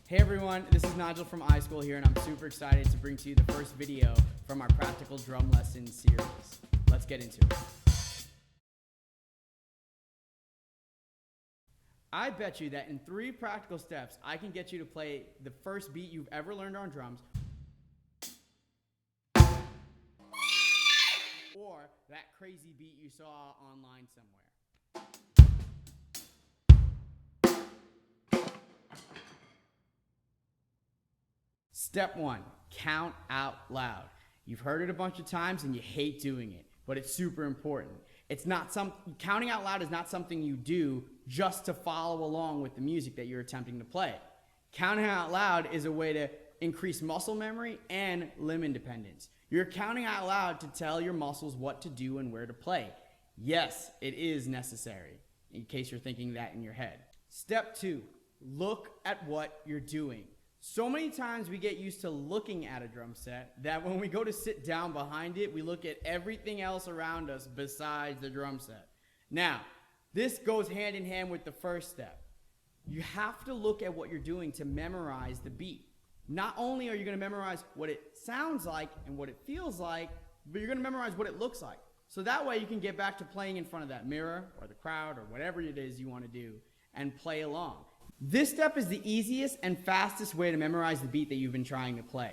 Hey everyone, this is Nigel from iSchool here, and I'm super excited to bring to you the first video from our practical drum lesson series. Let's get into it. I bet you that in 3 practical steps, I can get you to play the first beat you've ever learned on drums, or that crazy beat you saw online somewhere. Step 1, count out loud. You've heard it a bunch of times and you hate doing it, but it's super important. Counting out loud is not something you do just to follow along with the music that you're attempting to play. Counting out loud is a way to increase muscle memory and limb independence. You're counting out loud to tell your muscles what to do and where to play. Yes, it is necessary, in case you're thinking that in your head. Step 2, look at what you're doing. So many times we get used to looking at a drum set that when we go to sit down behind it, we look at everything else around us besides the drum set. Now, this goes hand in hand with the first step. You have to look at what you're doing to memorize the beat. Not only are you going to memorize what it sounds like and what it feels like, but you're going to memorize what it looks like. So that way you can get back to playing in front of that mirror or the crowd or whatever it is you want to do and play along. This step is the easiest and fastest way to memorize the beat that you've been trying to play.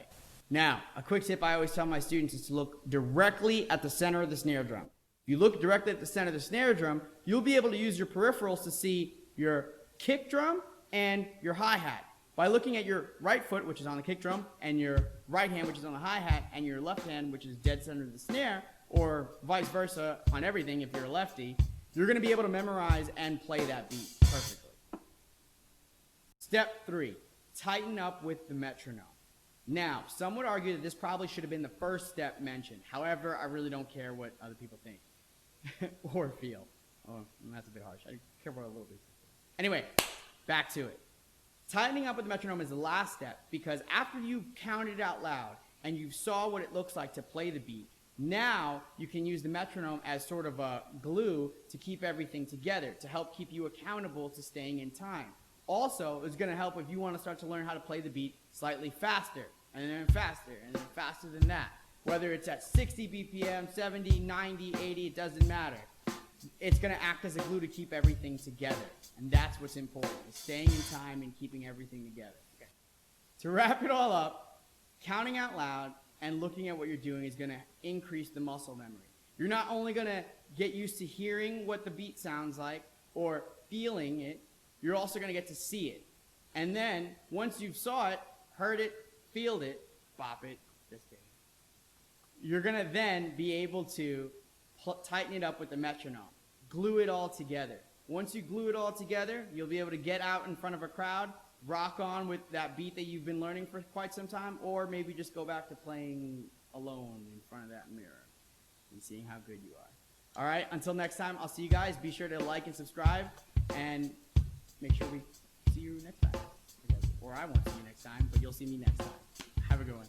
Now, a quick tip I always tell my students is to look directly at the center of the snare drum. If you look directly at the center of the snare drum, you'll be able to use your peripherals to see your kick drum and your hi-hat. By looking at your right foot, which is on the kick drum, and your right hand, which is on the hi-hat, and your left hand, which is dead center of the snare, or vice versa on everything if you're a lefty, you're going to be able to memorize and play that beat perfectly. Step 3, tighten up with the metronome. Now, some would argue that this probably should have been the first step mentioned. However, I really don't care what other people think or feel. Oh, that's a bit harsh. I care about a little bit. Anyway, back to it. Tightening up with the metronome is the last step because after you've counted out loud and you saw what it looks like to play the beat, now you can use the metronome as sort of a glue to keep everything together, to help keep you accountable to staying in time. Also, it's going to help if you want to start to learn how to play the beat slightly faster, and then faster than that. Whether it's at 60 BPM, 70, 90, 80, it doesn't matter. It's going to act as a glue to keep everything together, and that's what's important, is staying in time and keeping everything together. Okay. To wrap it all up, counting out loud and looking at what you're doing is going to increase the muscle memory. You're not only going to get used to hearing what the beat sounds like or feeling it, you're also going to get to see it. And then, once you've saw it, heard it, feel it, bop it, just kidding. You're going to then be able to tighten it up with the metronome. Glue it all together. Once you glue it all together, you'll be able to get out in front of a crowd, rock on with that beat that you've been learning for quite some time, or maybe just go back to playing alone in front of that mirror and seeing how good you are. All right, until next time, I'll see you guys. Be sure to like and subscribe, and make sure we see you next time. Or I won't see you next time, but you'll see me next time. Have a good one.